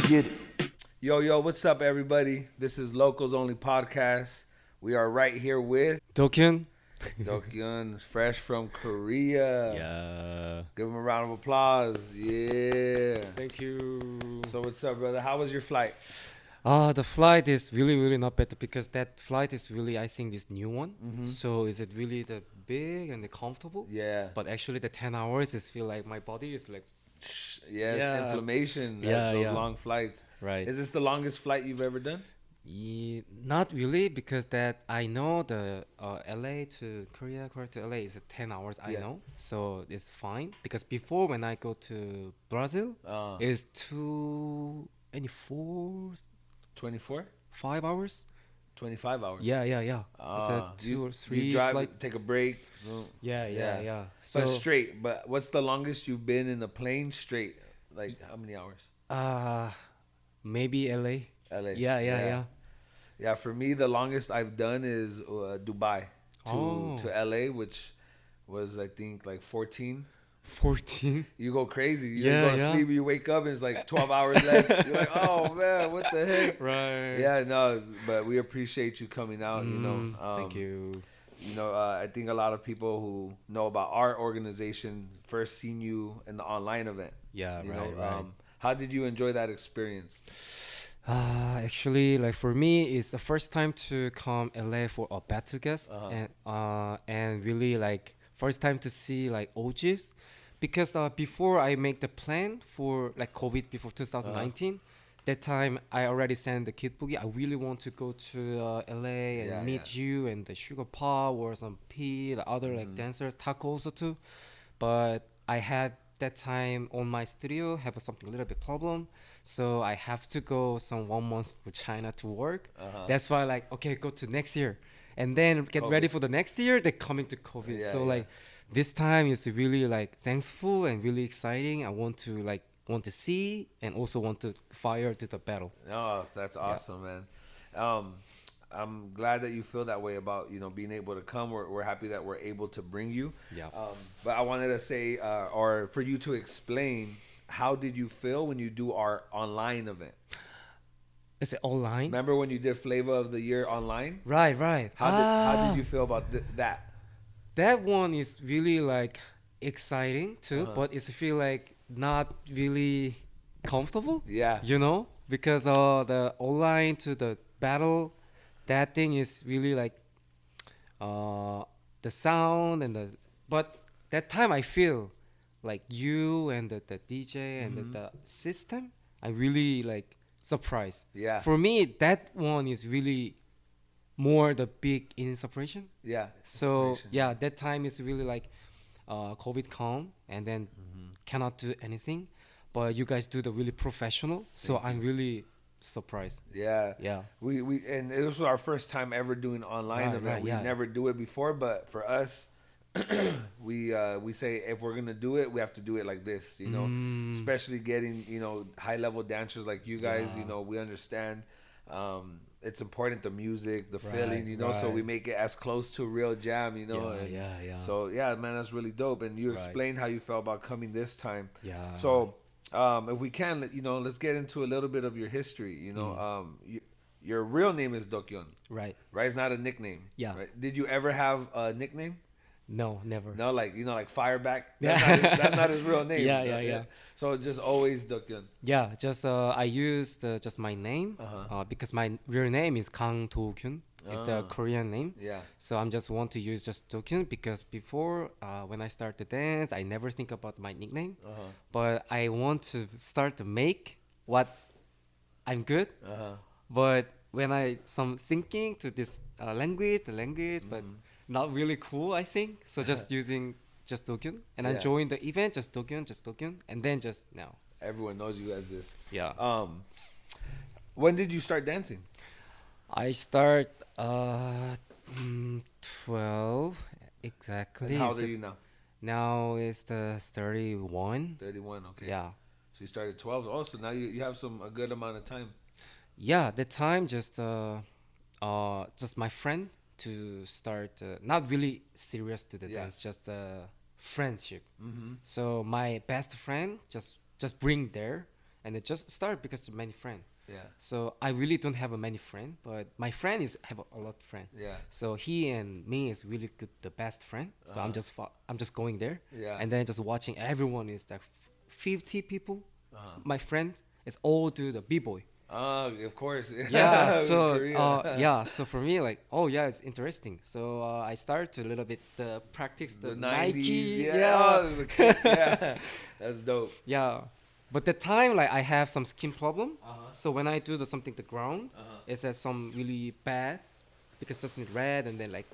Get it. Yo, what's up, everybody? This is Localz Only Podcast. We are right here with Dokyun? Dokyun, fresh from Korea. Yeah. Give him a round of applause. Yeah. Thank you. So, what's up, brother? How was your flight? The flight is really, really not better because that flight is really, I think, this new one. So is it really the big and the comfortable? Yeah. But actually, the 10 hours is feel like my body is like, Yes, Yeah. inflammation. Yeah, Those yeah. long flights. right. Is this the longest flight you've ever done? Not really because that I know the LA to Korea to LA is 10 hours. I Yeah. know, so it's fine. Because before when I go to Brazil, it's 24, 24? 5 hours. 25 hours? Yeah. It's a two you, or three you drive, flight. take a break. No. Yeah. But So straight. But what's the longest you've been in a plane straight? Like how many hours? uh maybe LA. LA. Yeah. Yeah, for me, the longest I've done is Dubai Oh. to LA, which was I think like 14. 14. You go crazy. You Yeah, go to yeah. sleep, you wake up, and it's like 12 hours left. You're like, oh man, what the heck? Right. Yeah, no, but we appreciate you coming out. Thank you. I think a lot of people who know about our organization first seen you in the online event. Yeah, You right, know, right. how did you enjoy that experience? Actually, like for me, it's the first time to come LA for a battle guest, and really like first time to see like OGs, because before I make the plan for like COVID before 2019, that time I already sent the kid boogie. I really want to go to LA and Yeah, meet you and the Sugar Pop or some P, the other like dancers, Taco also too, but I had that time on my studio have something a little bit problem, so I have to go some 1 month for China to work. That's why like okay, go to next year, and then get ready COVID. for the next year. They're coming to COVID, Yeah, so yeah. like this time is really like thankful and really exciting. I want to see and also want to fire to the battle. Oh, that's awesome, man. Um, I'm glad that you feel that way about being able to come. We're happy that we're able to bring you. Yeah. But I wanted to say, or for you to explain, how did you feel when you do our online event? Is it online? Remember when you did Flavor of the Year online? Right. How did you feel about that? That one is really like exciting too, but it's feel like not really comfortable. Yeah. Because the online to the battle, that thing is really like uh the sound and the but that time I feel like you and the DJ and the system, I really like surprised. Yeah. For me, that one is really more the big inspiration. Yeah. So Inspiration. yeah, that time is really like COVID come and then cannot do anything, but you guys do the really professional. So I'm really surprised. Yeah. Yeah. We and it was our first time ever doing online Right, event. right, We yeah. never do it before, but for us, we say if we're gonna do it, we have to do it like this. Especially getting high level dancers like you guys. Yeah. We understand. It's important, the music, the Right, feeling. So we right. make it as close to a real jam. Yeah. So yeah, man, that's really dope. And you Right. explained how you felt about coming this time. Yeah. So, if we can, let's get into a little bit of your history. Your real name is Dokyun, Right. right? It's not a nickname. Yeah. Right? Did you ever have a nickname? No, never. No, like like Fireback. Yeah. That's not his real name. Yeah. So just always Dokyun. Yeah, just I used just my name because my real name is Kang Do-kyun. It's the Korean name. Yeah. So I'm just want to use just Do-kyun because before when I start to dance, I never think about my nickname. But I want to start to make what I'm good. But when I some thinking to this the language, but not really cool, I think. So just using just Do-kyun, and I Yeah. joined the event just Do-kyun, and then just now. Everyone knows you as this. Yeah. When did you start dancing? I start 12 exactly. And how Is old are it- you now? Now it's the 31. 31. Okay. Yeah. So you started 12. Oh, so now you have a good amount of time. Yeah, the time just my friend to start not really serious to the Yeah. dance, just friendship. So my best friend just bring there and it just started because of many friends. Yeah. So I really don't have a many friend, but my friend is have a lot of friend. Yeah. So he and me is really good, the best friend. So I'm just going there, Yeah. and then just watching everyone is like 50 people. Uh-huh. My friends is all do the b-boy. Of course. Yeah. So Korea. yeah. So for me, like, oh yeah, it's interesting. So I started to a little bit practice the, The Nike. 90s. Yeah. Yeah. Oh, the kick, yeah. That's dope. Yeah. But the time like I have some skin problem. Uh-huh. So when I do the something the ground, Uh-huh. it's some really bad because that's with red and then like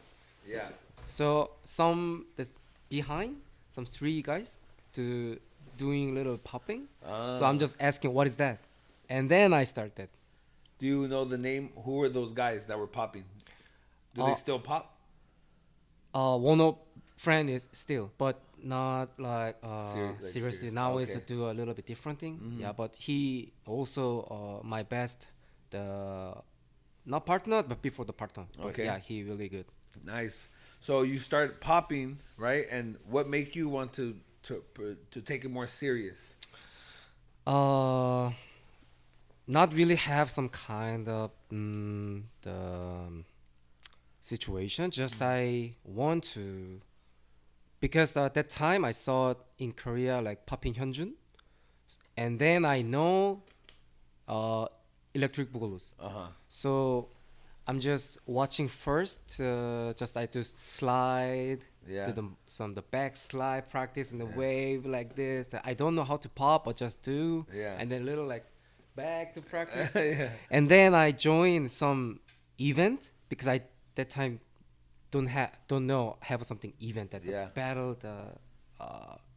Yeah. so some this behind some three guys to doing little popping. So I'm just asking what is that? And then I started. Do you know the name? Who were those guys that were popping? Do they still pop? One of friend is still, but not like Like seriously. serious. Now is Okay. to do a little bit different thing. Yeah, but he also my best the not partner but before the partner. But Okay. yeah, he really good. Nice. So you start popping, right? And what make you want to take it more serious? Not really have some kind of the situation. Just I want to because at that time I saw it in Korea like Popping Hyunjun, and then I know Electric Boogaloo's. Uh-huh. So I'm just watching first. Just I just slide, Yeah. do the back slide practice in the wave like this. I don't know how to pop, but just do. Yeah. And then little like back to practice. Yeah. And then I join some event because I that time don't know have something event at the Yeah. battle the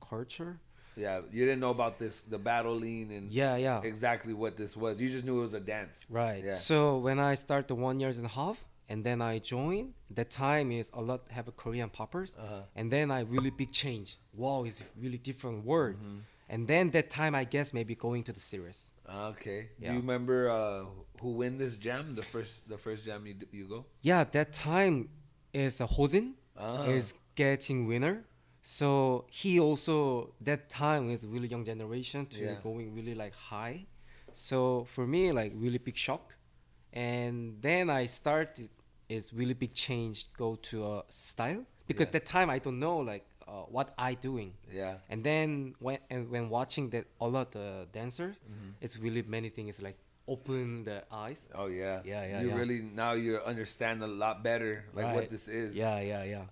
culture. Yeah. You didn't know about this, the battle lean and Yeah. exactly what this was. You just knew it was a dance. Right. Yeah. So when I start the 1 years and a half, and then I join, that time is a lot have a Korean poppers, and then I really big change. Wow, it's a really different word. And then that time I guess maybe going to the series. Okay. Yeah. Do you remember who win this jam? The first jam you go? Yeah, that time is Hojin is getting winner. So he also that time is really young generation to Yeah. going really like high. So for me like really big shock, and then I started is really big change go to a style because Yeah. that time I don't know like what I doing. Yeah. And then when watching that a lot of dancers, it's really many things like open the eyes. Oh yeah. Yeah, You yeah. really now you understand a lot better like what Right. this is. Yeah.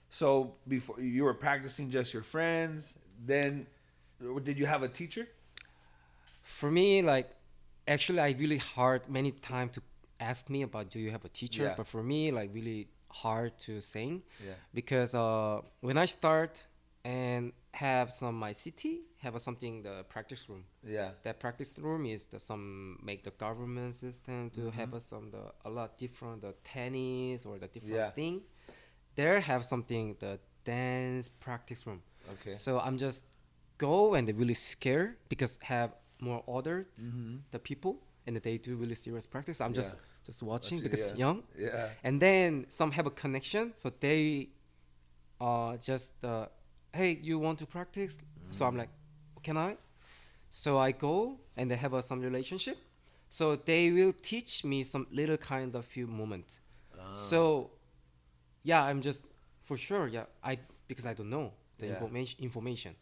So before you were practicing just your friends, then did you have a teacher? For me, like, actually, I really hard many time to ask me about do you have a teacher, Yeah. but for me, like, really hard to sing, Yeah. because when I start and have my city have something the practice room. Yeah. That practice room is some make the government system to have a lot different the tennis or the different Yeah. thing. There have something the dance practice room. Okay. So I'm just go and they really scared because have more ordered the people and they do really serious practice. I'm just watching because young. Yeah. And then some have a connection, so they just hey, you want to practice? So I'm like, can I? So I go and they have some relationship. So they will teach me some little kind of few moments. So yeah, I'm just for sure. Yeah, because I don't know the information.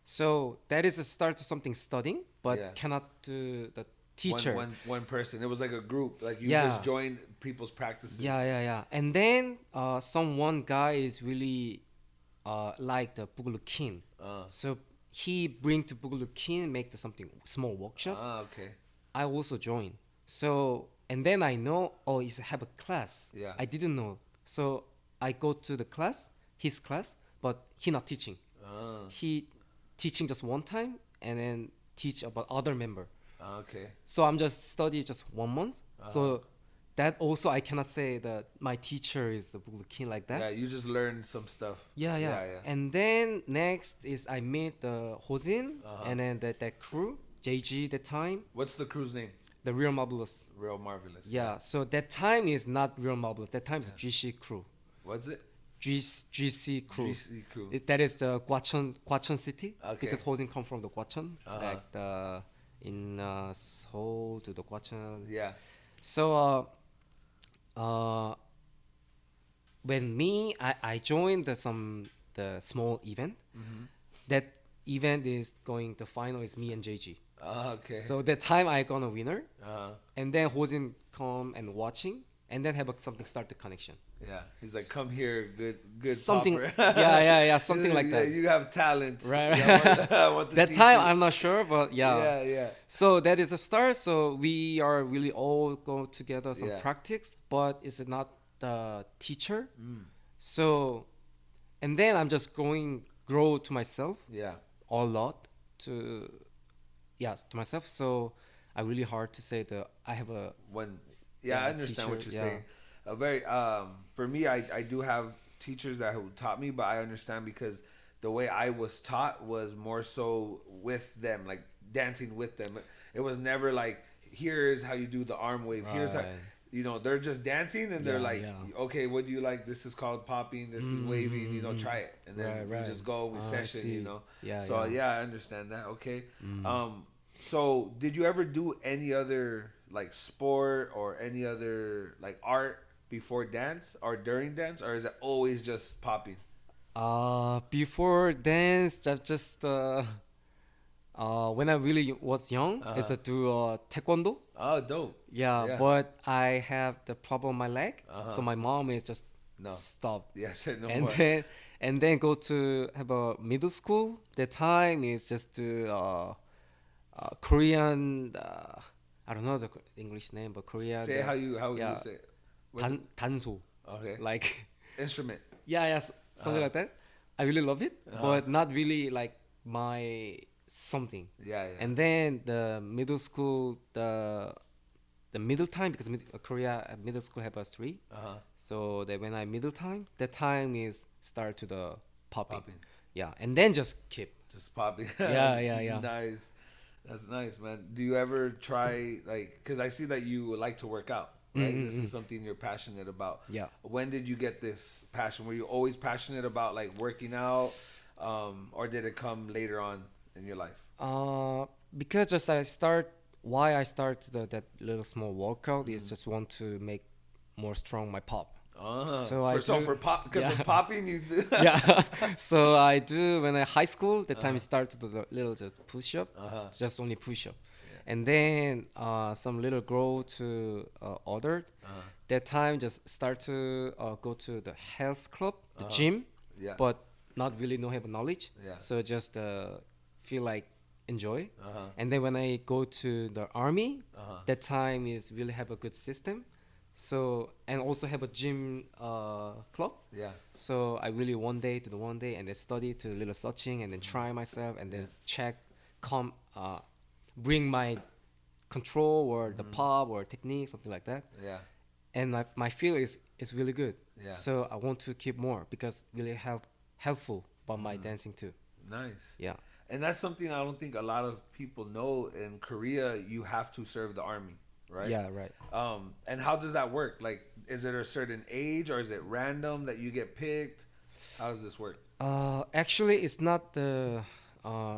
So that is a start to something studying, but cannot do the teacher. One person. It was like a group. Like you Yeah. just joined people's practices. Yeah. And then one guy is really like the Boogaloo King. So he bring to Boogaloo King, make something small workshop. Okay. I also join. So and then I know it's have a class. Yeah. I didn't know. So I go to the class, his class, but he not teaching. He teaching just one time and then teach about other member. Okay. So I'm just study just 1 month. So that also I cannot say that my teacher is a Boogaloo King like that. Yeah, you just learned some stuff. Yeah. And then next is I meet the Hojin and then that crew, JG that time, What's the crew's name? the Real Marvelous. Real Marvelous. Yeah, so that time is not Real Marvelous. That time is GC crew. What's it? GC crew. GC crew. That is the Gwacheon city. Okay. Because Hojin come from the Gwacheon. Uh-huh. Like in Seoul to the Dokyun. Yeah. So when I joined the small event. That event is going, the final is me and JG. Okay. So that time I got a winner, Uh-huh. and then Hojin come and watching, and then have something start the connection. Yeah. He's like, come here, good Something, popper. yeah, something like Yeah, that. you have talent. Right. Yeah, I want to That teach time you. I'm not sure, but yeah. Yeah, yeah. So that is a start. So we are really all go together some Yeah. practice, but it's not the teacher. Mm. So, and then I'm just grow to myself Yeah. a lot to, yes, to myself. So I really hard to say that I have a When yeah, I understand what teacher, you're saying. A very for me, I do have teachers that who taught me, but I understand because the way I was taught was more so with them, like dancing with them. It was never like, here's how you do the arm wave. Here's how, Right. you know, they're just dancing and they're Yeah, like, yeah. okay, what do you like? This is called popping. This is waving. You know, try it, and then Right, we right. just go. We I session. You see. know. Yeah, So yeah. yeah, I understand that. Okay. So did you ever do any other like sport or any other like art before dance or during dance, or is it always just popping? Before dance, just when I really was young, is Uh-huh. to do taekwondo. Oh, dope. Yeah, Yeah. but I have the problem my leg, so Uh-huh. my mom is just No. stop. Yeah, said no and more. then and then go to have a middle school. The time is just to Korean. I don't know the English name, but Korea. Say how you yeah, say it. What's it? 단소. Okay. Like Instrument. yeah, something like that. I really love it, but not really like my something. Yeah, yeah. And then the middle school, the middle time, because Korea middle school have a three. Uh-huh. So that when I middle time, that time is start to the popping. Popping. Yeah, and then just keep. Just popping. Yeah. Nice. That's nice, man. Do you ever try like? Because I see that you like to work out, right? This is something you're passionate about. Yeah. When did you get this passion? Were you always passionate about like working out, or did it come later on in your life? Because just why I start that little small workout is just want to make more strong my pop. So I do- for pop because yeah. for popping you do. Yeah. So I do when I high school. That time I start to do the little just push up, Uh-huh. just only push up, and then some little grow to other. That time just start to go to the health club, the gym, Yeah. but not really no have knowledge. Yeah. So just feel like enjoy. Uh-huh. And then when I go to the army, Uh-huh. that time is really have a good system. So and also have a gym club. Yeah. So I really one day to the one day and then study to a little searching and then try myself and then check, bring my control or the pop or technique, something like that. Yeah. And my feel is really good. Yeah. So I want to keep more because really helpful about my dancing too. Nice. Yeah. And that's something I don't think a lot of people know. In Korea, you have to serve the army, right? Yeah, right. And how does that work? Like, is it a certain age or is it random that you get picked? How does this work? Actually, it's not the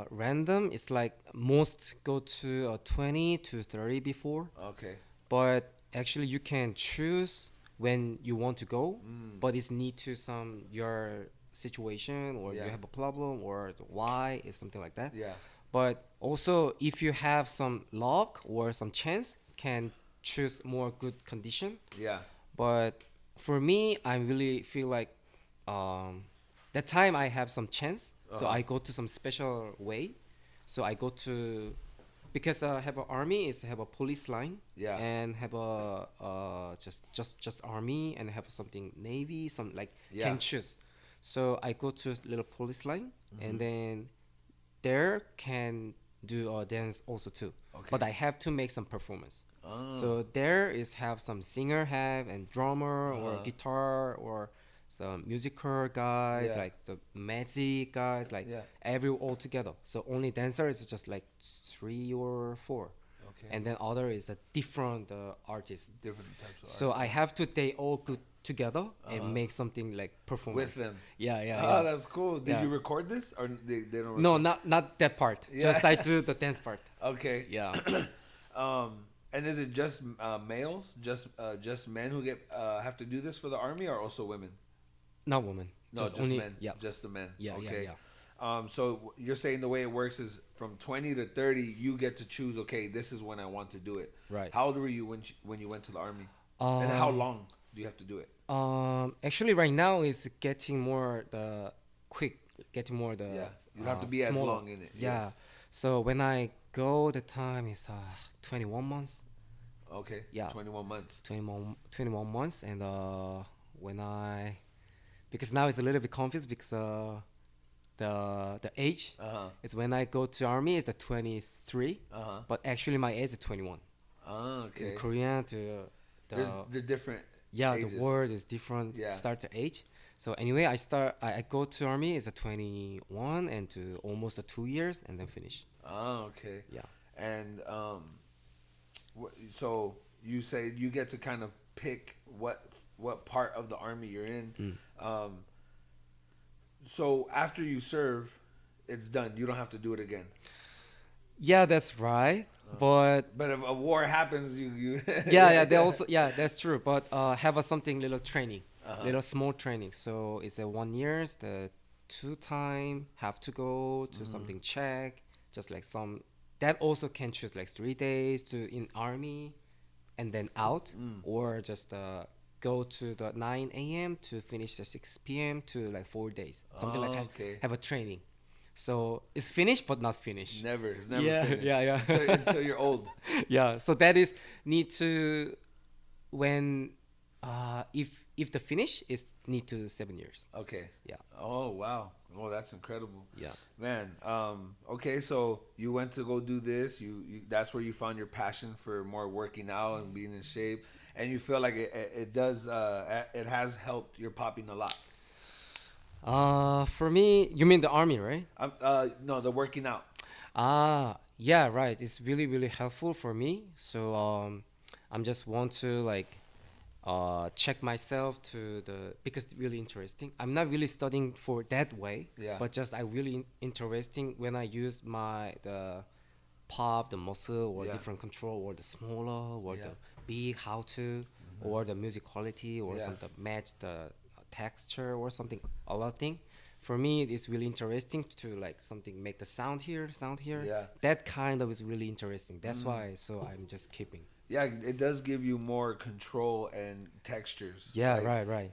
random. It's like most go to 20 to 30 before. Okay. But actually, you can choose when you want to go, but it's need to some your situation or Yeah. you have a problem or why is something like that. Yeah. But also, if you have some luck or some chance, can choose more good condition. Yeah. But for me, I really feel like that time I have some chance, so I go to some special way. So I go to because have an army is have a police line, Yeah. and have a just army and have something navy, some like Yeah. can choose. So I go to little police line, and then there can do dance also too. Okay. But I have to make some performance. Oh. So there is have some singer have and drummer or Uh-huh. guitar or some musical guys Yeah. like the magic guys like Yeah. every all together. So only dancer is just like 3 or 4, Okay. and then other is a different artist. Different types of So art. I have to they all good together and make something like performance with them. yeah yeah Oh, yeah that's cool. Did yeah you record this or they don't record? no not that part Yeah. just I do the dance part Okay. yeah And is it just males, just men who get have to do this for the army, or also women? not woman No, just only men. yeah Just the men. yeah Okay. yeah So you're saying the way it works is from 20 to 30, you get to choose. Okay, this is when I want to do it. Right. How old were you when you went to the army? yeah And how long do you have to do it? actually right now it's getting more the quick getting more the Yeah, you don't have to be as smaller. long in it. Yeah. Yes. So when I go, the time is 21 months. Okay. Yeah. 21 months. 21 months, and when I because now it's a little bit confused because the age is when I go to army is the 23, but actually my age is 21. Oh, okay. It's Korean to They're different. yeah ages. the word is different. Yeah. Start the age. So anyway, I go to army is a 21 and to almost 2 years and then finish. Oh, okay. Yeah. And so you say you get to kind of pick what part of the army you're in. So after you serve, it's done. You don't have to do it again. Yeah, that's right. But But if a war happens, you yeah, they also yeah, that's true. But have a something little training, little small training. So it's a 1 year. The 2 time have to go to something check, just like some that also can choose like 3 days to in army, and then out, or just go to the 9 a.m. to finish the 6 p.m. to like 4 days, something like that. Okay. Have a training. So it's finished but not finished. It's never Yeah, finished. yeah. Until you're old. Yeah, so that is need to when if the finish is need to 7 years. Okay. Yeah. Oh wow. Oh, that's incredible. Yeah. Man. Okay, so you went to go do this. You that's where you found your passion for more working out and being in shape, and you feel like it does it has helped your popping a lot. For me, you mean the army, right? No, the working out. Yeah, right. It's really really helpful for me. So I'm just want to like check myself to the because it's really interesting. I'm not really studying for that way, Yeah. but just I really interesting when I use my the pop, the muscle, or Yeah. different control, or the smaller, or Yeah. the big, how to, or the music quality, or Yeah. something match the texture or something. A lot of thing. For me, it's really interesting to like something make the sound here, sound here. Yeah. That kind of is really interesting. That's why. So I'm just keeping. Yeah, it does give you more control and textures. Yeah, right.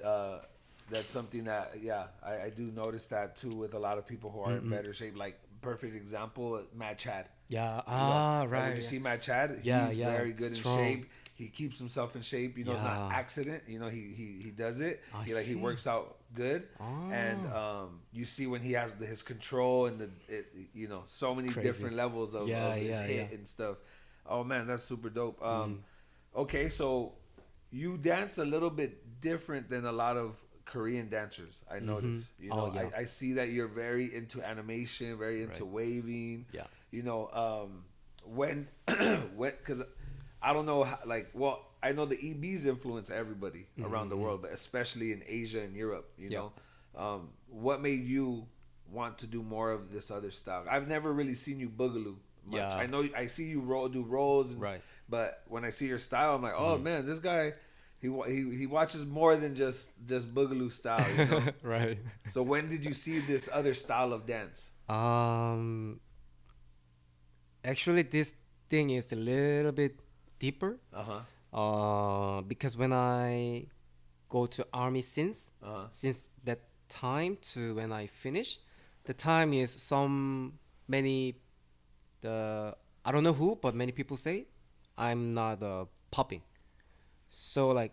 That's something that I do notice that too with a lot of people who are in better shape. Like perfect example, Matt Chad. Yeah. Like, Right. when you see Matt Chad, Yeah, he's yeah, very good strong. in shape. He keeps himself in shape. It's not Yeah. accident. He does it. I He see. works out good. And you see when he has his control and so many Crazy. different levels of his hit and stuff. Oh man, that's super dope. Okay, so you dance a little bit different than a lot of Korean dancers. I noticed. Yeah. I see that you're very into animation, very into waving. Yeah. When because I don't know how, I know the EBs influence everybody around the world, but especially in Asia and Europe. What made you want to do more of this other style? I've never really seen you boogaloo much. Yeah. I know I see you do rolls, Right. but when I see your style, I'm like, oh man, this guy, he watches more than just boogaloo style. Right. So when did you see this other style of dance? Actually, this thing is a little bit deeper. Because when I go to army since that time to when I finish, the time is I don't know who, but many people say I'm not popping. So like,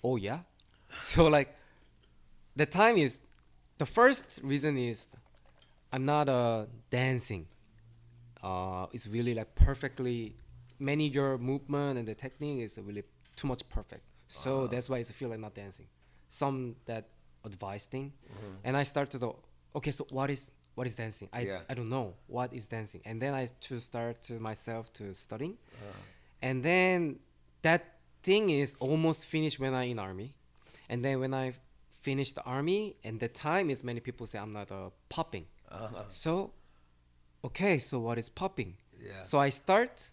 oh yeah. So like, the time is the first reason is I'm not dancing. It's really like perfectly many your movement and the technique is really too much perfect. So that's why I feel like not dancing. Some that advice thing, and I started okay. So what is dancing? I don't know what is dancing, and then I to start to myself to studying, and then that thing is almost finished when I in army, And then when I finished the army, and the time is many people say I'm not popping. So, okay, so what is popping? Yeah. So I start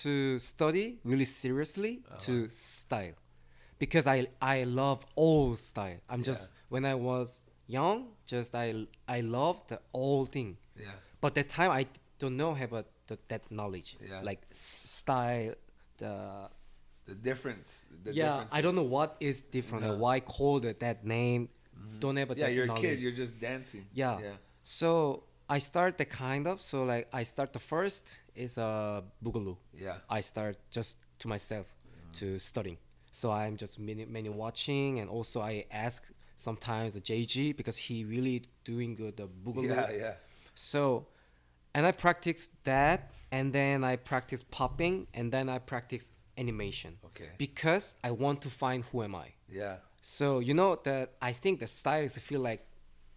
to study really seriously to style, because I love all style. I'm just when I was young, just I love the old thing. Yeah. But that time I don't know about that knowledge, Yeah. like style, the The difference. The yeah. differences. I don't know what is different and why called it that name. Don't have Yeah, that you're a knowledge. kid. You're just dancing. Yeah. Yeah. So I start the kind of, so like I start the first is a boogaloo. Yeah. I start just to myself to studying. So I'm just many watching, and also I ask sometimes the JG because he really doing good the boogaloo. Yeah. Yeah. So, and I practice that, and then I practice popping, and then I practice animation. Okay. Because I want to find who am I. Yeah. So you know that I think the styles feel like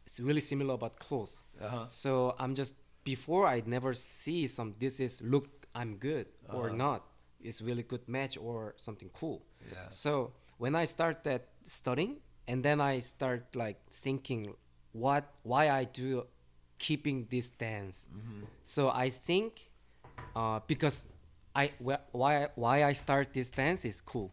it's really similar about clothes. So I'm just before I never see some this is look I'm good or not. It's really good match or something cool. Yeah. So when I start that studying, and then I start like thinking why I do keeping this dance. So I think because why I start this dance is cool.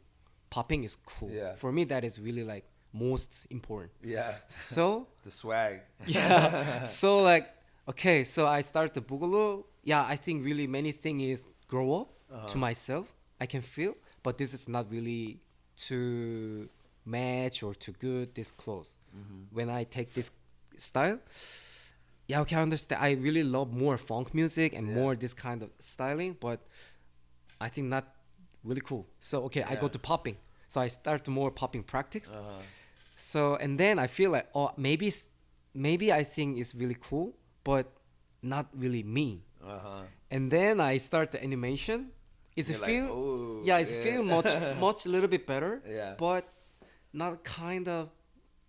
Popping is cool. Yeah. For me, that is really like most important. Yeah. So The swag. yeah. So like okay, so I start the boogaloo. Yeah, I think really many thing is grow up to myself. I can feel, but this is not really too match or too good this clothes. When I take this style, yeah, okay, I understand. I really love more funk music and more this kind of styling, but I think not really cool. So okay, I go to popping. So I start more popping practice. So and then I feel like oh maybe I think it's really cool, but not really me. And then I start the animation. It's You're a like, feel "Ooh, yeah, it's yeah." feel much a little bit better. Yeah. But not kind of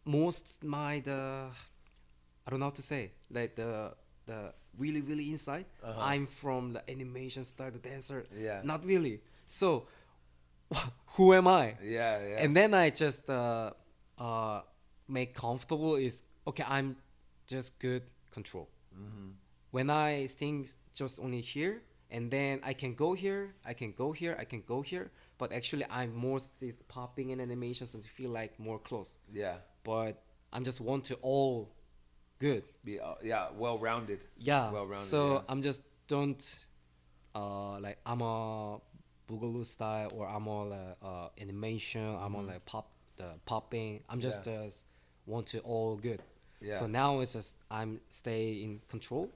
most my the I don't know how to say like the really inside. I'm from the animation style, the dancer. Yeah. Not really. So who am I? Yeah. Yeah. And then I just make comfortable is okay. I'm just good control. When I think just only here, and then I can go here, I can go here, I can go here. But actually, I'm most is popping in animations and feel like more close. Yeah. But I'm just want to all good. Be yeah, well rounded. Yeah. Well rounded. So I'm just don't like I'm a boogaloo style or I'm all animation. I'm all like popping. I'm just want to all good. Yeah. So now it's just I'm stay in control,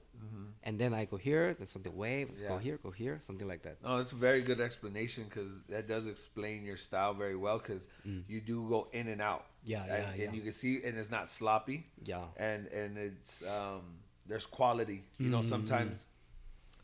and then I go here. There's something wave. Let's go here, something like that. No, it's a very good explanation because that does explain your style very well because you do go in and out. Yeah, and you can see, and it's not sloppy. Yeah. And it's there's quality. You know, sometimes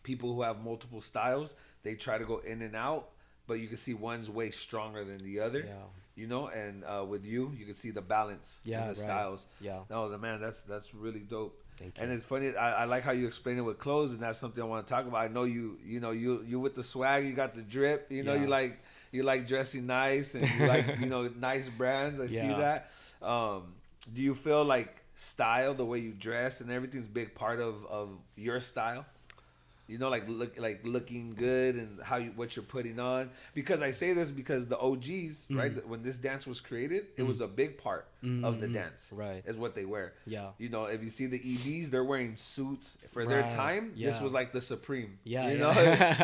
people who have multiple styles they try to go in and out, but you can see one's way stronger than the other. Yeah. You know, and with you can see the balance in the styles. Yeah. No, the man, that's really dope. Thank you. And it's funny. I like how you explain it with clothes, and that's something I want to talk about. I know you with the swag. You got the drip. You know, Yeah. you like dressing nice, and you like nice brands. I see Yeah. that. Do you feel like style, the way you dress, and everything's a big part of your style? You know, like looking good and what you're putting on. Because I say this because the OGs, right? When this dance was created, it was a big part of the dance. Right. Is what they wear. Yeah. You know, if you see the EVs, they're wearing suits for their Right. time. This Yeah. was like the Supreme. Yeah, You yeah. know,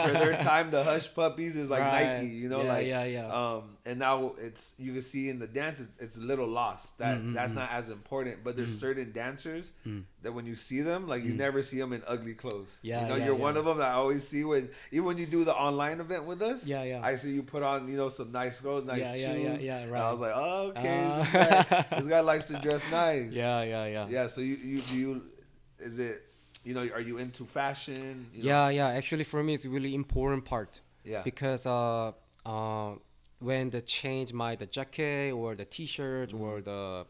for their time, the Hush Puppies is like Right. Nike. You know, Yeah. and now it's you can see in the dance, it's a little lost. That's not as important. But there's certain dancers that when you see them, like you never see them in ugly clothes. Yeah, You know, yeah, you're yeah. one of them that I always see even when you do the online event with us. Yeah. I see you put on some nice clothes, nice shoes. Yeah, And right. I was like, oh, okay, this guy likes to dress nice. Yeah. Yeah. So you is it are you into fashion? Yeah. Actually, for me, it's a really important part. Yeah. Because when the change the jacket or the T-shirt or the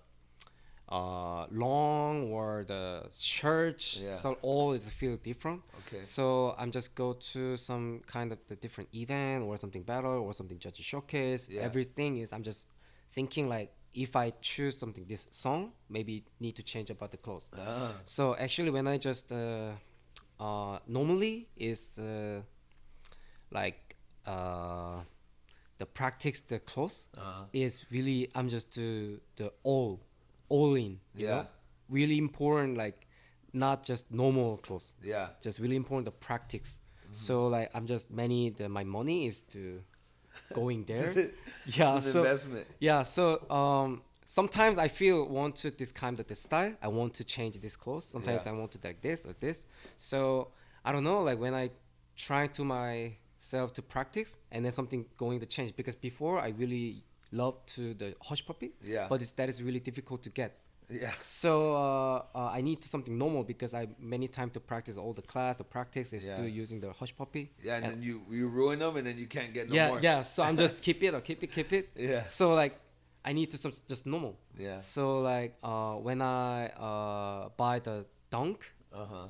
long or the shirt, Yeah. so all is feel different. Okay. So I'm just go to some kind of the different event or something battle or something judge showcase. Yeah. Everything is I'm just thinking like if I choose something this song, maybe need to change about the clothes. Ah. So actually, when I just normally is like the practice the clothes is really I'm just do the all in, you Yeah. know, really important, like not just normal clothes, Yeah. just really important the practice. So like I'm just my money is to going there. Yeah, It's an so investment. yeah, so sometimes I feel want to this kind of the style. I want to change this clothes. Sometimes Yeah. I want to like this or this. So I don't know, like when I try to myself to practice and then something going to change because before I really love to the hush puppy, Yeah. but that is really difficult to get. Yeah. So I need to something normal because I many times to practice all the class. The practice is Yeah. to using the hush puppy. Yeah, and then you ruin them, and then you can't get no Yeah, more. yeah. So I'm just keep it or keep it. Yeah. So like I need to just normal. Yeah. So like when I buy the dunk,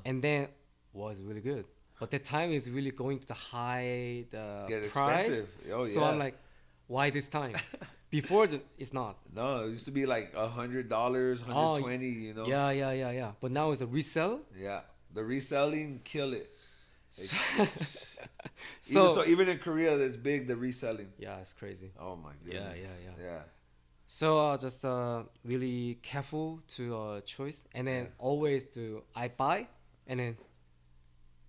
and then was really good. But the time is really going to the high the Get price. expensive. Oh, so yeah. I'm like, why this time? Before it's not. No, it used to be like $100, $120. You know. Yeah. But now it's a resell. Yeah. The reselling kill it. So, Even in Korea, it's big the reselling. yeah, it's crazy. Oh my Yeah, goodness. Yeah. So just really careful to choice, and then always do I buy, and then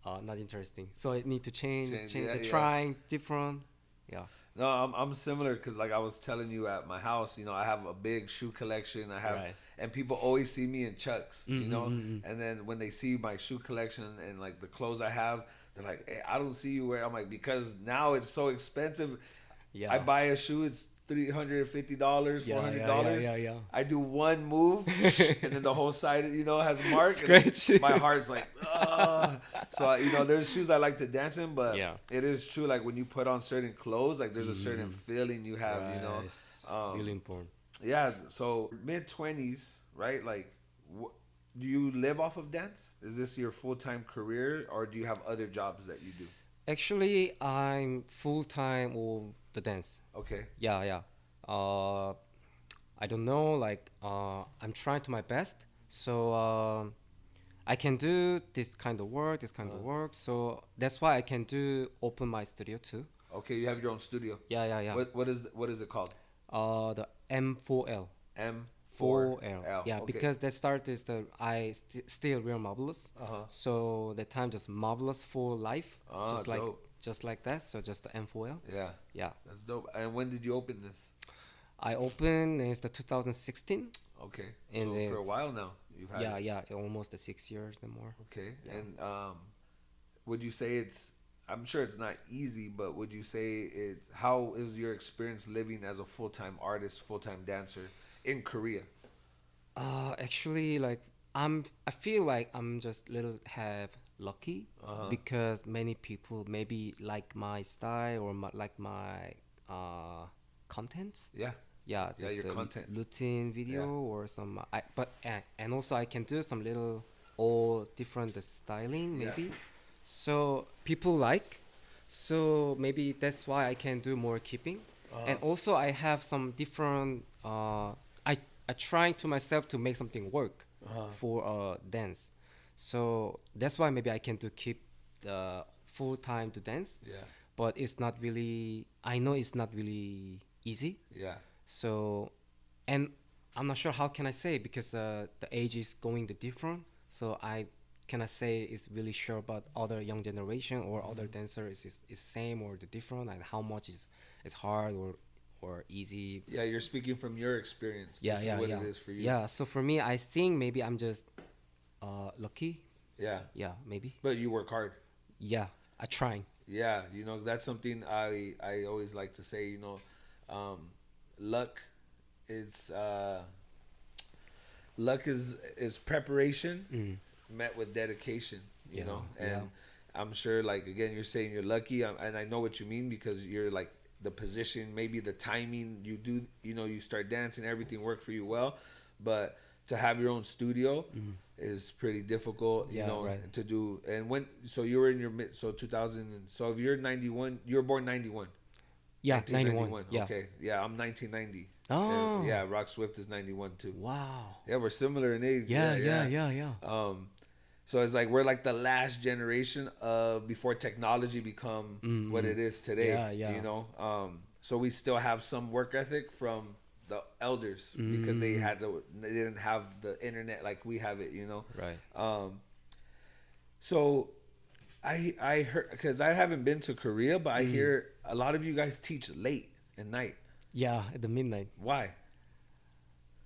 not interesting. So I need to change Yeah, the trying different. Yeah. No, I'm similar because like I was telling you at my house, you know, I have a big shoe collection. I have, Right. and people always see me in Chucks, you know, and then when they see my shoe collection and like the clothes I have, they're like, hey, I don't see you wear. I'm like, because now it's so expensive. Yeah. I buy a shoe, it's $350, $400. Yeah. I do one move, and then the whole side, you know, has a mark. It's great. And my heart's like, ugh. So you know, there's shoes I like to dance in, but Yeah. it is true. Like when you put on certain clothes, like there's a certain feeling you have. You know, It's really important. yeah. So mid-20s, right? Like, do you live off of dance? Is this your full-time career, or do you have other jobs that you do? Actually, I'm full time of the dance. Okay. Yeah. I don't know. Like, I'm trying to my best. So I can do this kind of work. So that's why I can do open my studio too. Okay, you have your own studio. Yeah. What is it called? The M4L. M4L. Yeah, Okay. because that start is the still real marvelous. So the time just marvelous for life, Dope. just like that. So just the M4L. Yeah. That's dope. And when did you open this? I opened it's the 2016. Okay, And so then for a while now you've had it. Yeah, almost the 6 years and more. Okay, Yeah. and would you say it's? I'm sure it's not easy, but would you say it? How is your experience living as a full-time artist, full-time dancer in Korea? Actually, like I feel like I'm just little have lucky because many people maybe like my style or like my contents. Yeah, Yeah, just your a content. routine video Yeah. or some. And also I can do some little all different styling Yeah. maybe. So people like. So maybe that's why I can do more keeping. And also I have some different. I trying to myself to make something work for dance. So that's why maybe I can do keep the full time to dance. Yeah, But it's not really. I know it's not really easy. yeah, So, and I'm not sure how can I say because the age is going to different. So I cannot say it's really sure about other young generation or other dancers is same or the different and how much is hard or easy. yeah. You're speaking from your experience. Yeah, This yeah, is what yeah. it is for you. Yeah. So for me, I think maybe I'm just lucky. Yeah, Yeah, maybe. but you work hard. Yeah, I trying. Yeah, you know, that's something I always like to say. You know, luck is preparation met with dedication. You Yeah, know, yeah. and I'm sure, like again, you're saying you're lucky, and I know what you mean because you're like the position, maybe the timing. You do, you know, you start dancing, everything worked for you well, but to have your own studio is pretty difficult, you Yeah, know, right. to do. And when, so you were in your mid, so 2000, so if you're 91, you were born 91. Yeah, 1991. 91. Yeah. Okay. Yeah, I'm 1990. Oh, Yeah, Rock Swift is 91 too. wow. Yeah, we're similar in age. Yeah, Yeah, yeah, yeah. yeah, yeah. So it's like we're like the last generation of before technology become what Mm-hmm. it is today. Yeah, yeah. So we still have some work ethic from the elders because Mm, they didn't have the internet like we have it. right. Um, so I heard because I haven't been to Korea, but I Mm. hear a lot of you guys teach late at night. Yeah, at the midnight. Why?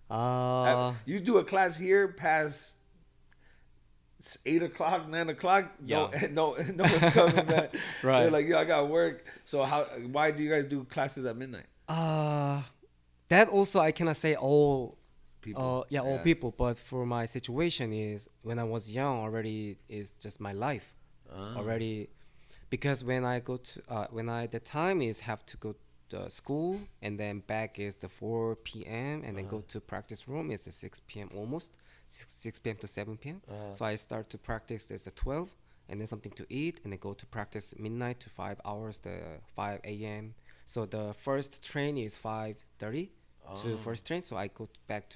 Uh, You do a class here past 8 o'clock, 9 o'clock. No, yeah. no one's coming back. They're Right. like, yo, I got work. So how? Why do you guys do classes at midnight? Uh, that also I cannot say all. People. Yeah, all Yeah. people. But for my situation is when I was young already is just my life Ah. already, because when I go to when I the time is have to go to school and then back is the 4 p.m. and then go to practice room is the 6 p.m. almost 6 p.m. to 7 p.m. So I start to practice as a 12 and then something to eat and then go to practice midnight to 5 hours the 5 a.m. So the first train is 5:30 to first train. So I go back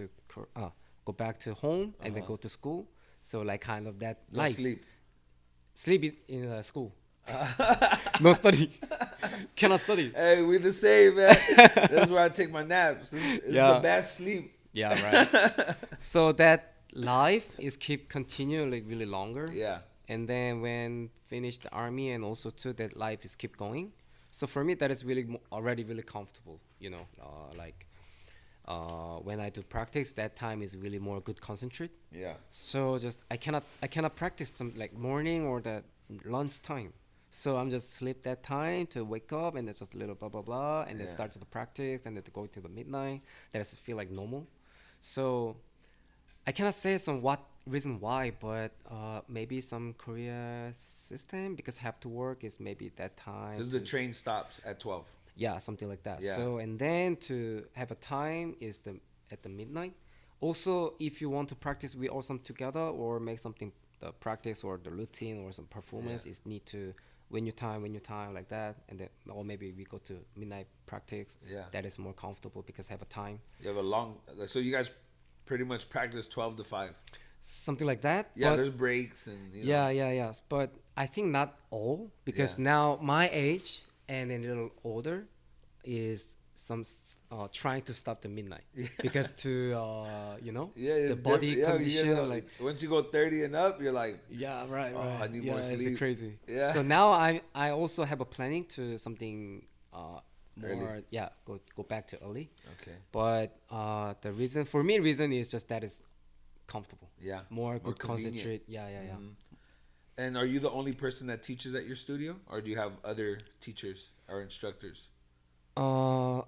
to home and then go to school. So like kind of that No life. sleep. Sleep in school. No study. Cannot study. Hey, we the same, man. That's where I take my naps. This is Yeah. the best sleep. Yeah, right. So that life is keep continually really longer. Yeah. And then when finish the army and also too that life is keep going. So for me that is really already really comfortable. Like when I do practice, that time is really more good concentrate. Yeah. So just I cannot practice some like morning or the lunch time. So I'm just sleep that time to wake up and then just a little blah blah blah and then Yeah. start to the practice and then to go to the midnight. That just feel like normal. So I cannot say some what reason why, but maybe some Korea system because have to work is maybe that time. Because the train stops at 12. Yeah, something like that. Yeah. So and then to have a time is the at the midnight. Also, if you want to practice with all some together or make something the practice or the routine or some performance Yeah. is need to when you time like that, and then or maybe we go to midnight practice. Yeah. That is more comfortable because have a time, You have a long. So you guys pretty much practice 12 to 5. something like that. Yeah, but there's breaks and yeah, yeah, yes. But I think not all because Yeah. now my age and a little older is trying to stop the midnight Yeah. because to Yeah, the it's body different. condition like once you go 30 and up, you're like, yeah, right, oh, right. I need Yeah, more it's sleep. crazy. Yeah. So now I also have a planning to something more Early. go back to early. Okay. But the reason is just that it's comfortable. Yeah. More good convenient. concentrate. Yeah, yeah, yeah. Mhm. And are you the only person that teaches at your studio, or do you have other teachers or instructors?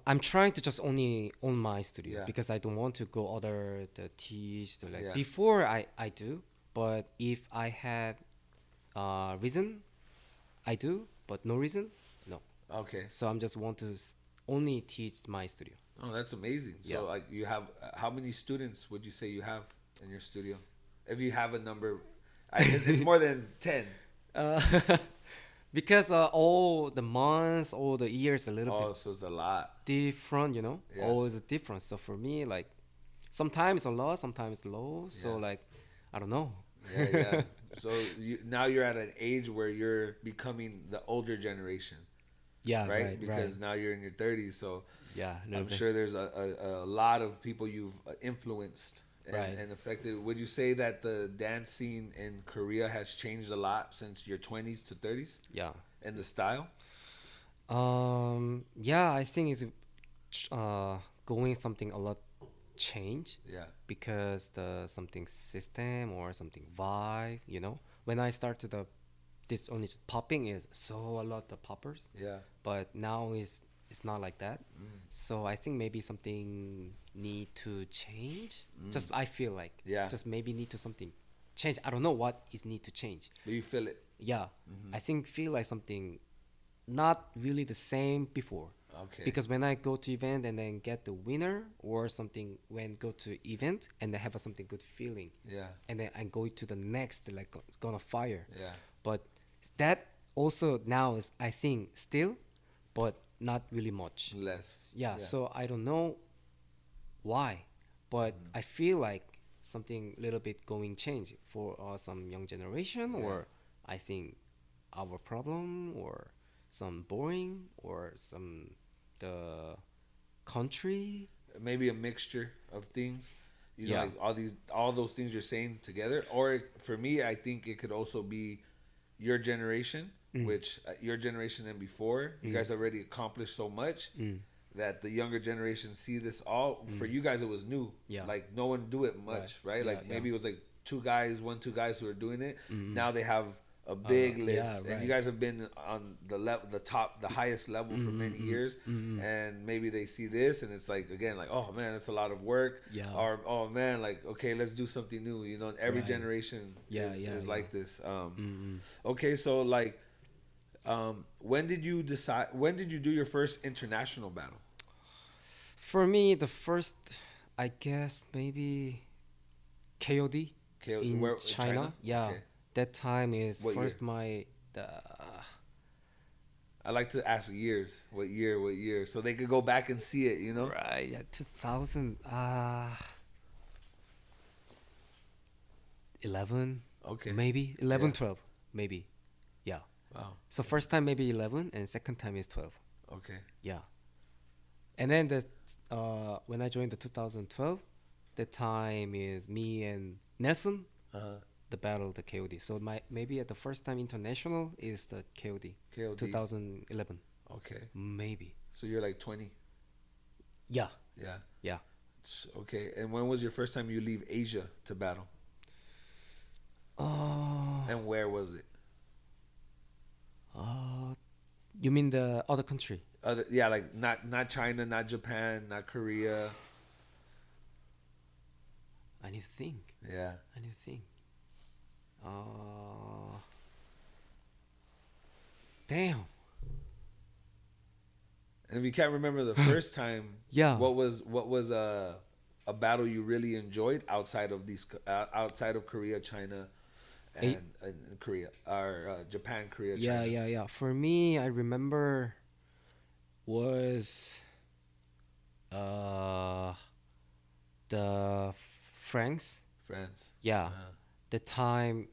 I'm trying to just only own my studio Yeah. because I don't want to go other the teach to like Yeah. before I do, but if I have reason, I do, but no reason, no. Okay. So I'm just want to only teach my studio. Oh, that's amazing. Yeah. So, like, you have how many students would you say you have in your studio? If you have a number, it's more than 10. Uh, because all the months, all the years, a little Oh, bit so it's a lot. different, Yeah. always different. So for me, like sometimes a lot, sometimes low. So Yeah. like I don't know. Yeah, yeah. So now you're at an age where you're becoming the older generation, Yeah, right? right, Because right. now you're in your 30s, so Yeah, a little I'm bit. sure there's a lot of people you've influenced Right. and affected. Would you say that the dance scene in Korea has changed a lot since your 20s to 30s Yeah. and the style? Yeah, I think it's going something a lot change Yeah. because the something system or something vibe, When I started this only just popping is so a lot of poppers, Yeah. but now it's not like that. So I think maybe something need to change. Just I feel like Yeah. just maybe need to something change. I don't know what is need to change. But you feel it. Yeah, I think feel like something not really the same before. Okay. Because when I go to event and then get the winner or something when go to event and they have something good feeling Yeah. and then I go to the next like it's gonna fire. Yeah. But that also now is I think still, but not really much. Less. Yeah. So I don't know why, but I feel like something little bit going change for some young generation, Yeah. or I think our problem, or some boring, or some the country. Maybe a mixture of things, Yeah. like all those things you're saying together. Or for me, I think it could also be your generation, Mm. which your generation and before, you Mm. guys already accomplished so much Mm. that the younger generation see this all. For Mm. you guys, it was new. Yeah. Like no one do it Right. much, right? Yeah. Like Yeah. maybe it was like two guys who are doing it. Mm. Now they have a big Yeah. list, and you Right. guys have been on the level, the top, the highest level for many years. And maybe they see this, and it's like again, like, oh man, that's a lot of work. Yeah. Or oh man, like, okay, let's do something new. Every Right. generation Yeah, is, yeah, is yeah. like this. Mm. Okay, so like, when did you decide? When did you do your first international battle? For me, the first, I guess maybe KOD in Where China. Yeah, Okay. that time is What first year? my the I like to ask years. What year? What year? So they could go back and see it. right, yeah, 2000 11, Okay. maybe 11, Yeah. 12, maybe. Yeah. Wow. So first time maybe 11 and second time is 12. Okay. Yeah. And then when I joined the 2012, the time is me and Nelson, Uh-huh. the battle, the KOD. So my maybe at the first time international is the KOD, KOD. 2011, Okay. maybe. So you're like 20. Yeah, Yeah. yeah. Okay. And when was your first time you leave Asia to battle? Uh, And where was it? you mean the other country? Yeah, like not China, not Japan, not Korea. I need to think. Yeah. I need to think. Damn. And if you can't remember the first time, Yeah. what was a battle you really enjoyed outside of outside of Korea, China, and Korea, or Japan, Korea, Yeah, China. yeah, yeah. For me, I remember was uh the Franks. France. Yeah, Uh, the time.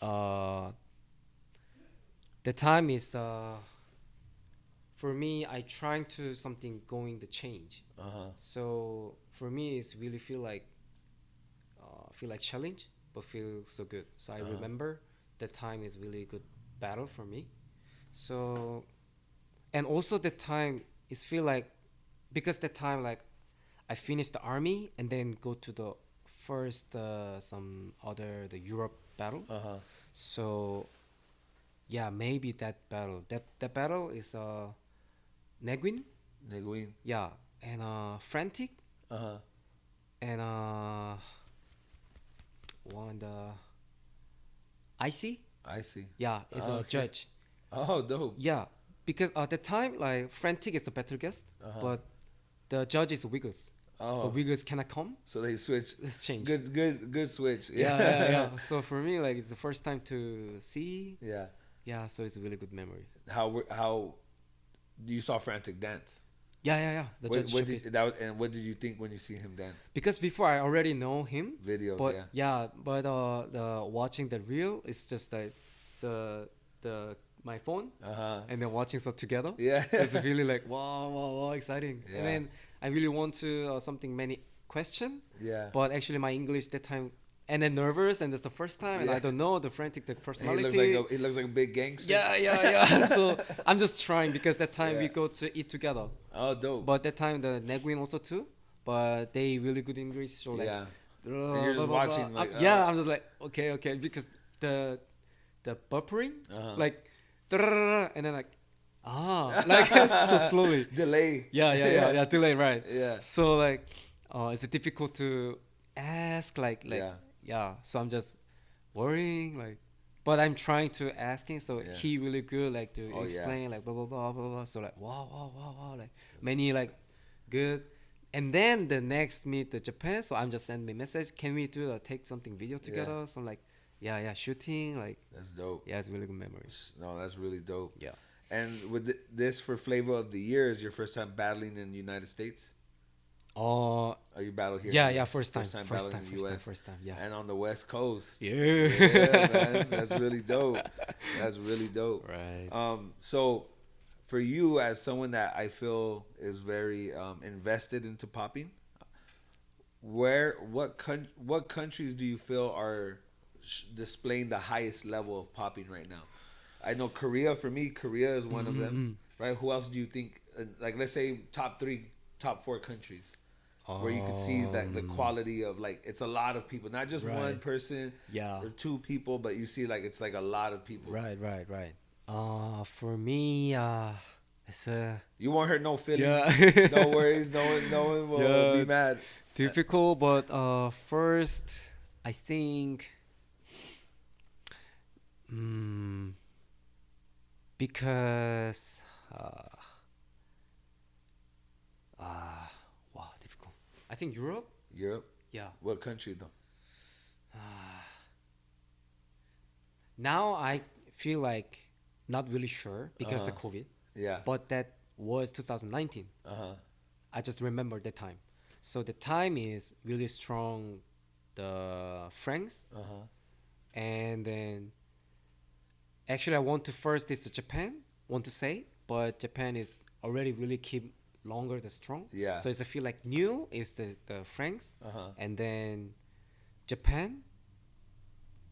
Uh, the time is for me. I trying to something going to change. uh-huh. So for me, it's really feel like challenge, but feel so good. So I remember that time is really good battle for me. So and also the time is feel like because the time like I finished the army and then go to the first some other the Europe battle. Uh-huh. So yeah, maybe that battle. That battle is Neguin. Nguyen. Yeah, and frantic Uh-huh. and one the icy. I see. Yeah, is a Okay. judge. Oh, dope. Yeah, because at the time like frantic is the better guest, but the judge is Wiggles. Oh. But Wiggles cannot come. So they switched. Let's change. Good switch. Yeah, yeah, yeah. So for me, like it's the first time to see. Yeah. Yeah, so it's a really good memory. How you saw Frantic dance? Yeah, yeah, yeah. The judge What did showcase. and what did you think when you see him dance? Because before I already know him, Videos, but yeah. but the watching the reel is just like the my phone Uh-huh. and then watching so together. Yeah. It's really like wow, wow, wow, exciting. Yeah. And then I really want to something many question, Yeah. but actually my English that time and then nervous and it's the first time and Yeah. I don't know the frantic the And personality. he looks like a big gangster. Yeah, yeah, yeah. So I'm just trying because that time we Yeah. go to eat together. Oh, dope. But that time the Neguin also too, but they really good English. So like, Yeah. blah, And you're just blah, blah, watching, blah. like, Yeah, I'm just like okay because the buffering like and then like like so slowly. Delay. Yeah, delay right. Yeah. So like it's difficult to ask like Yeah. so I'm just worrying like. But I'm trying to asking, so Yeah. he really good like to Oh, yeah. explain like blah blah blah blah blah. So like wow like many like good. And then the next meet the Japan, so I'm just sending me message. Can we do take something video together? So I'm like, yeah, shooting like That's dope. yeah, it's really good memories. No, that's really dope. Yeah. And with this for Flavor of the Year is your first time battling in the United States? Oh, Or you battled here in yeah, the yeah, U.S.? first time, First time first battling time, in the first time, U.S. first time, yeah. And on the West Coast. Yeah. Yeah, man. That's really dope. That's really dope. Right. So for you as someone that I feel is very invested into popping, what countries do you feel are displaying the highest level of popping right now? I know Korea. For me, Korea is one of them. Mm-hmm. Right? Who else do you think? Like, let's say top three, top four countries where you could see that the Um, quality of like it's a lot of people, not just one right. person Yeah. or two people, but you see like it's like a lot of people. Right, right, right. For me, it's a You won't hurt no yeah, feelings, no worries. No one will be yeah, mad. difficult. But first, I think, mm, because uh, uh, wow, difficult. I think Europe. Europe. Yeah. What country though? Now I feel like not really sure Uh because huh. the COVID, Yeah. but that was 2019. Uh huh. I just remember the time. So the time is really strong. The France, Uh huh. and then actually I want to first is the Japan. Want to say, but Japan is already really keep longer the strong. Yeah. So it's I feel like new is the France, Uh huh. and then Japan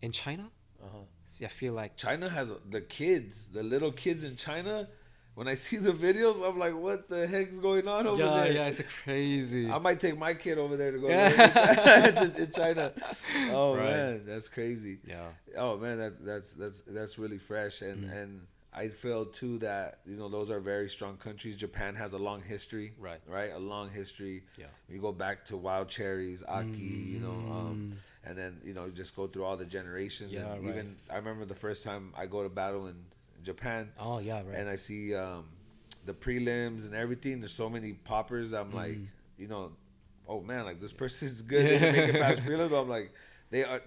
and China. Uh huh. I feel like China has the kids, the little kids in China. When I see the videos, I'm like, what the heck's going on over yeah, there? yeah, it's crazy. I might take my kid over there to go live Yeah. in China. Oh Right. man, that's crazy. Yeah. Oh man, that's really fresh, and I feel too that those are very strong countries. Japan has a long history, Right. right? A long history. Yeah. You go back to wild cherries, Aki, Mm. and then just go through all the generations. Yeah, And right. even I remember the first time I go to battle in Japan, Oh yeah, right. and I see the prelims and everything. There's so many poppers. I'm like, oh man, like this person's good. They can make it past prelims. But I'm like, they are,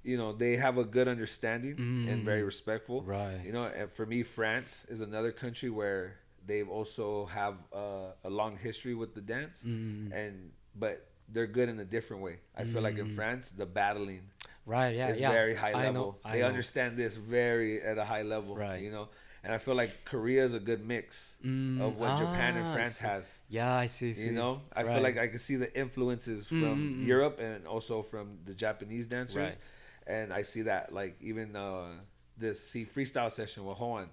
they have a good understanding and very respectful. Right. And for me, France is another country where they've also have a long history with the dance, but they're good in a different way. I feel like in France, the battling Right, yeah, is yeah. very high I know, level. I They know. understand this very at a high level, Right. And I feel like Korea is a good mix of what Japan and I France see. has. Yeah, I see. I feel Right. like I can see the influences from Europe and also from the Japanese dancers, Right. and I see that like even this freestyle session with Hoan.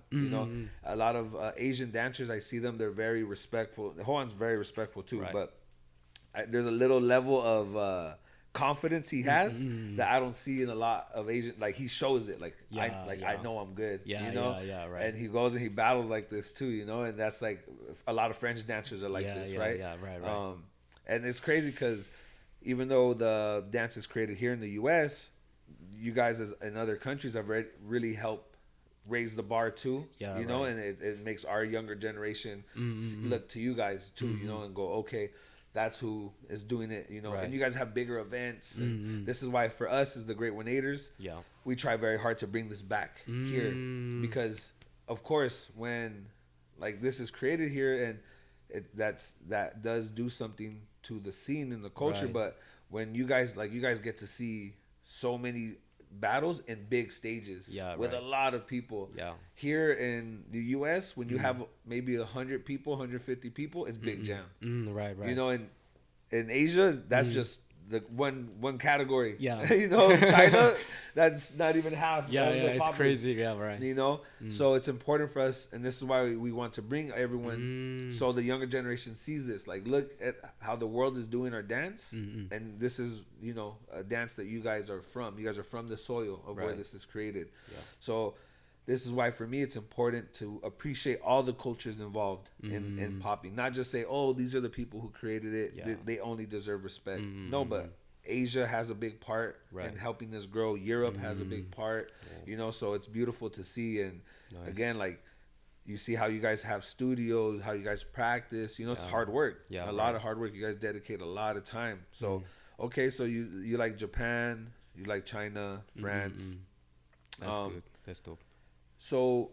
A lot of Asian dancers, I see them. They're very respectful. Hoan's very respectful too, Right. but there's a little level of confidence he has that I don't see in a lot of Asian. Like he shows it. Like I Yeah. know I'm good. Yeah, yeah, right. And he goes and he battles like this too. And that's like a lot of French dancers are like Yeah, this, yeah, right? yeah, right. And it's crazy because even though the dance is created here in the U.S., you guys in other countries have really helped raise the bar too. Yeah, right. And it makes our younger generation look to you guys too. And go, okay, that's who is doing it. Right. And you guys have bigger events. And this is why for us as the Great One-Eighters, Yeah. we try very hard to bring this back here because of course when like this is created here and that does do something to the scene and the culture. Right. But when you guys get to see so many battles in big stages with right. a lot of people. Yeah. Here in the US, when you have maybe 100 people, 150 people, it's big jam. Right. In Asia, that's just the one category. Yeah. China, that's not even half. Yeah, of yeah, the it's population. crazy. Yeah, right. So it's important for us, and this is why we want to bring everyone, so the younger generation sees this. Like, look at how the world is doing our dance, and this is a dance that you guys are from. You guys are from the soil of where Right. this is created. Yeah. So this is why for me it's important to appreciate all the cultures involved in popping. Not just say, oh, these are the people who created it. Yeah. They only deserve respect. No, but Asia has a big part Right. in helping us grow. Europe has a big part. So it's beautiful to see. And Nice. again, like you see how you guys have studios, how you guys practice. It's hard work. Yeah, a lot right. of hard work. You guys dedicate a lot of time. So okay, so you like Japan, you like China, France. That's good. That's dope. So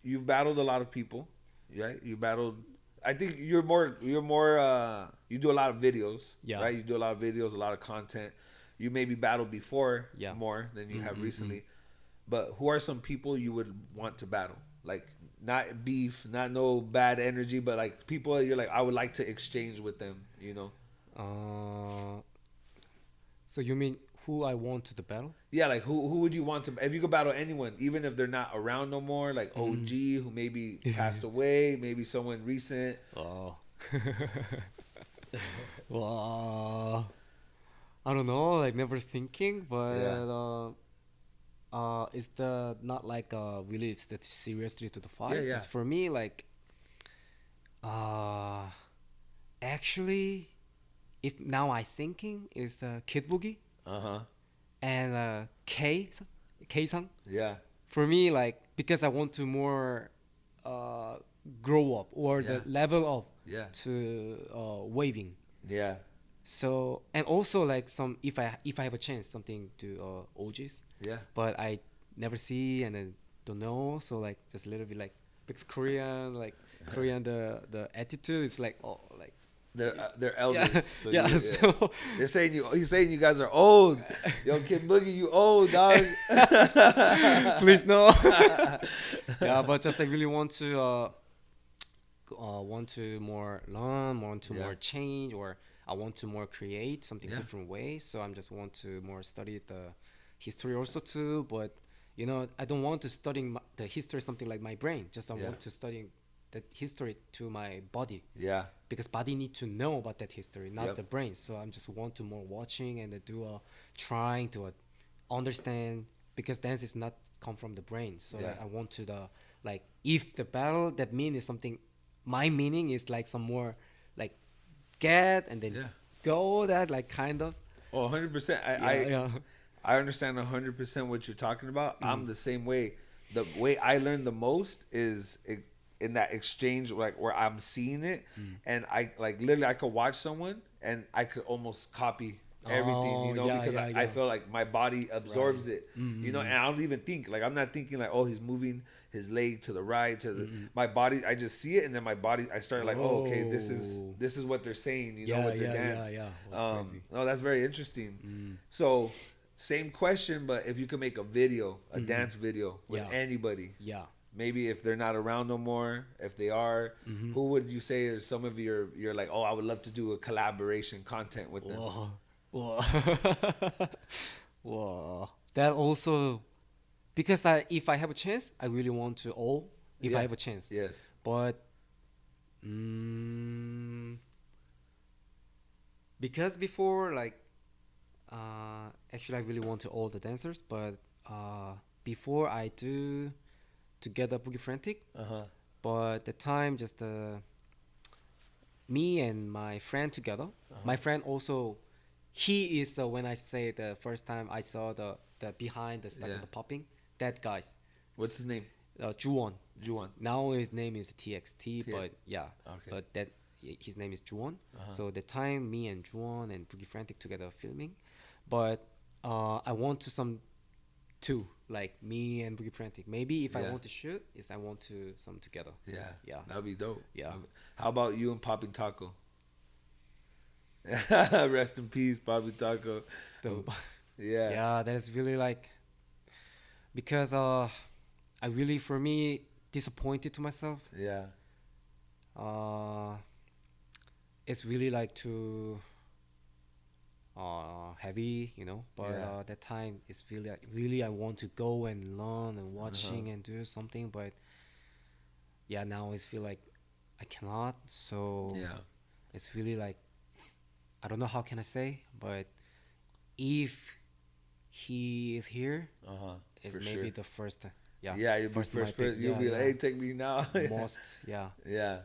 you've battled a lot of people, right? You battled I think you do a lot of videos, Yeah. right? You do a lot of videos, a lot of content. You maybe battled before Yeah. more than you have Mm-mm-mm. recently. But who are some people you would want to battle? Like not beef, not no bad energy, but like people you're like I would like to exchange with them, you know? Uh, so you mean who I want to the battle? Yeah, like who would you want to if you could battle anyone, even if they're not around no more, like Mm. OG who maybe passed away, maybe someone recent. Oh. Well, I don't know, like never thinking, Yeah. but is the not like really it's that seriously to the Yeah, fight. yeah. Just for me, like uh, actually, if now I thinking is Kid Boogie Uh-huh. and K Sang. Yeah. For me, like because I want to more uh grow up or Yeah. the level up Yeah. to waving. Yeah. So and also like some if I have a chance something to OGs, Yeah. but I never see and then don't know. So like just a little bit like because Korean like Korean the attitude is like oh like They're yeah elders. So yeah you, yeah. so They're saying he's saying you guys are old. Yo, Kid Boogie, you old, dog. please no yeah but just I really want to more learn, want to Yeah. more change, or I want to more create something Yeah. different way. So I'm just want to more study the history also too. But you know, I don't want to study the history something like my brain. Just I Yeah. want to study the history to my body Yeah. because body need to know about that history, not Yep. the brain. So I'm just want to more watching and do a trying to understand because dance is not come from the brain. So Yeah. like, I want to the like if the battle that mean is something my meaning is like some more like get and then Yeah. go that like kind of Oh, 100%. yeah. I understand 100% what you're talking about. Mm. I'm the same way. The way I learn the most is in that exchange, like where I'm seeing it, and I like literally I could watch someone and I could almost copy everything, Oh yeah because yeah I yeah feel like my body absorbs right it, and I don't even think like I'm not thinking like oh he's moving his leg to the right to the my body. I just see it and then my body I start like oh okay oh this is what they're saying, yeah with their yeah yeah dance. yeah was crazy No, that's very interesting. mm. So, same question, but if you could make a video, a Mm-hmm. dance video with Yeah. anybody, Yeah. maybe if they're not around no more, if they are, Mm-hmm. who would you say are some of you're like, oh, I would love to do a collaboration content with them? Whoa. Whoa. Whoa. That also because if I have a chance, I really want to all if I Yeah. have a chance. Yes. But mm, because before like actually I really want to all the dancers, but before I do together Boogie Frantic, Uh huh. but the time just me and my friend together. My friend also, he is when I say the first time I saw the behind the start Yeah. of the popping, that guy's What's his name? Juwon. Juwan. Now his name is TXT, T- but yeah, Okay. but that his name is Juwon. Uh-huh. So the time me and Juwon and Boogie Frantic together filming, but I want to some two like me and Boogie Frantic. Maybe if I Yeah. want to shoot, is I want to some together. Yeah. Yeah. That'd be dope. Yeah. How about you and Popping Taco? Rest in peace, Popping Taco. The, Yeah. yeah, that is really like because I really for me disappointed to myself. Yeah. Uh, it's really like too heavy, you know. But Yeah. that time it's really I want to go and learn and watching and do something. But yeah, now it's feel like I cannot. So Yeah. it's really like I don't know how can I say, but if he is here, Uh huh. it's For maybe sure. the first. Yeah, Yeah, you'll be first first might be- person. You'll yeah, be like, yeah. hey, take me now. most. Yeah. Yeah.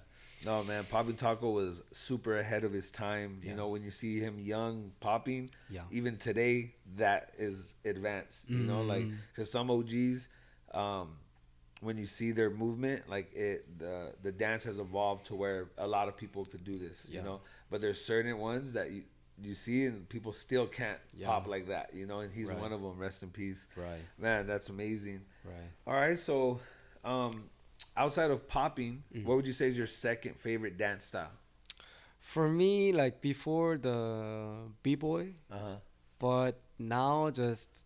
No, man, Popping Taco was super ahead of his time. You Yeah. know, when you see him young popping, Yeah. even today, that is advanced. You know, like, because some OGs, when you see their movement, like the dance has evolved to where a lot of people could do this, Yeah. you know, but there's certain ones that you see and people still can't Yeah. pop like that, you know, and he's Right. one of them. Rest in peace. Right. Man, that's amazing. Right. All right, so outside of popping, what would you say is your second favorite dance style? For me, like before the b-boy, Uh-huh. but now just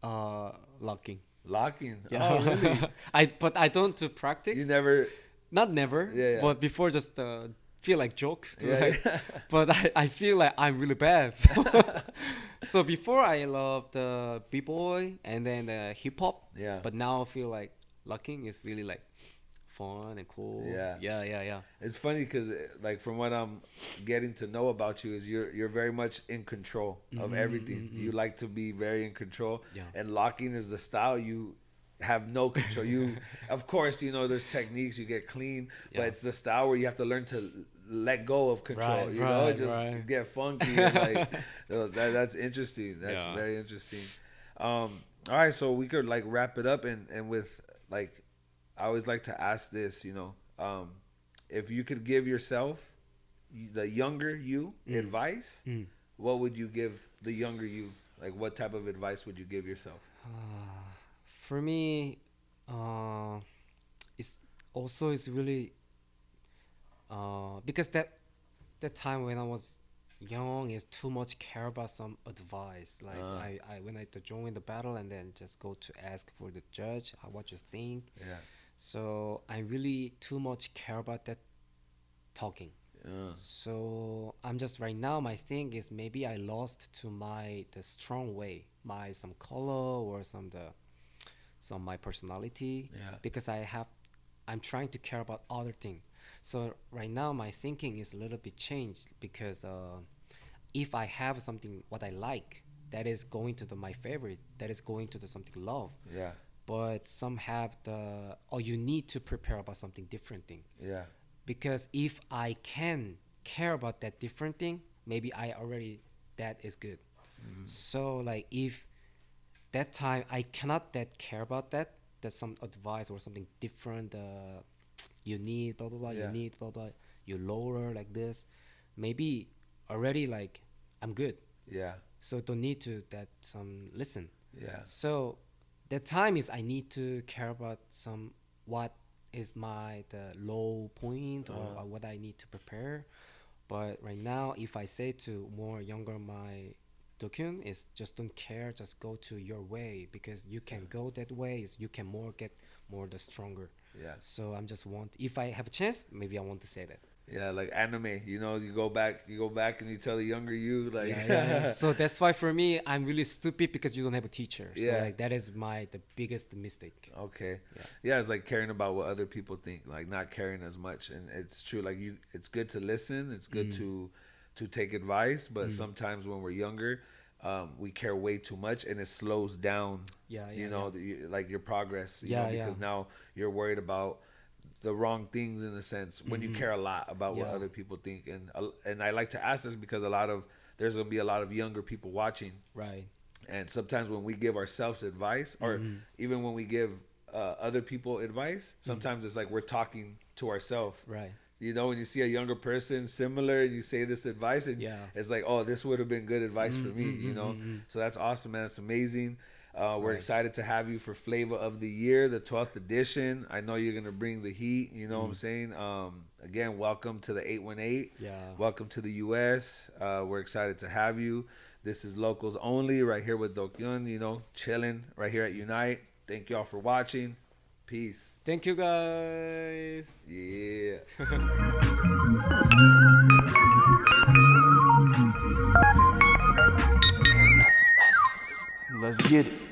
locking. Locking. Yeah. Oh, really? I don't do practice. You never. Not never. Yeah, yeah. But before just feel like joke. To Yeah, like, yeah. but I feel like I'm really bad. So, so before I loved the b-boy and then the hip hop. Yeah. But now I feel like locking is really like fun and cool. Yeah. Yeah. It's funny because, like, from what I'm getting to know about you, is you're very much in control of everything. You like to be very in control, Yeah. and locking is the style you have no control. You, of course, you know there's techniques you get clean, but Yeah. it's the style where you have to learn to let go of control. Right, you know, right, just right. get funky. And like that's interesting. That's Yeah. very interesting. All right, so we could like wrap it up and with like I always like to ask this, you know, if you could give yourself, the younger you, advice, what would you give the younger you? Like, what type of advice would you give yourself? For me, it's also it's really because that time when I was young is too much care about some advice. Like I when I to join the battle and then just go to ask for the judge what you think. Yeah. So I really too much care about that talking. So I'm just right now my thing is maybe I lost to the strong way, my some color or some my personality. Yeah. Because I'm trying to care about other thing. So right now my thinking is a little bit changed because if I have something what I like that is going to my favorite, that is going to something love. Yeah. But some have you need to prepare about something different thing. Yeah. Because if I can care about that different thing, maybe I already that is good. So like if that time I cannot that care about that's some advice or something different. You need blah blah blah. Yeah. You need blah blah. You lower like this. Maybe already like I'm good. Yeah. So don't need to that some listen. Yeah. So the time is I need to care about some what is the low point or what I need to prepare. But right now, if I say to more younger my Dokyun is just don't care, just go to your way because you can go that way. You can get more the stronger. Yeah. So I'm just if I have a chance, maybe I want to say that. Yeah, like anime, you know, you go back and you tell the younger you, like, Yeah. So that's why for me, I'm really stupid because you don't have a teacher. So Yeah. like that is the biggest mistake. Okay. Yeah, it's like caring about what other people think, like not caring as much. And it's true, like it's good to listen, it's good to take advice, but sometimes when we're younger, we care way too much and it slows down. You know, like your progress. You know, because now you're worried about the wrong things in a sense when you care a lot about what other people think. And I like to ask this because there's gonna be a lot of younger people watching. Right. And sometimes when we give ourselves advice, or even when we give other people advice, sometimes it's like we're talking to ourselves. Right. You know, when you see a younger person similar and you say this advice, and it's like, oh, this would have been good advice for me, you know? So that's awesome, man. It's amazing. We're excited to have you for Flavor of the Year, the 12th edition. I know you're going to bring the heat, you know what I'm saying? Again, welcome to the 818. Yeah. Welcome to the U.S. We're excited to have you. This is Localz Only right here with Dokyun, you know, chilling right here at Unite. Thank y'all for watching. Peace. Thank you, guys. Yeah. Let's get it.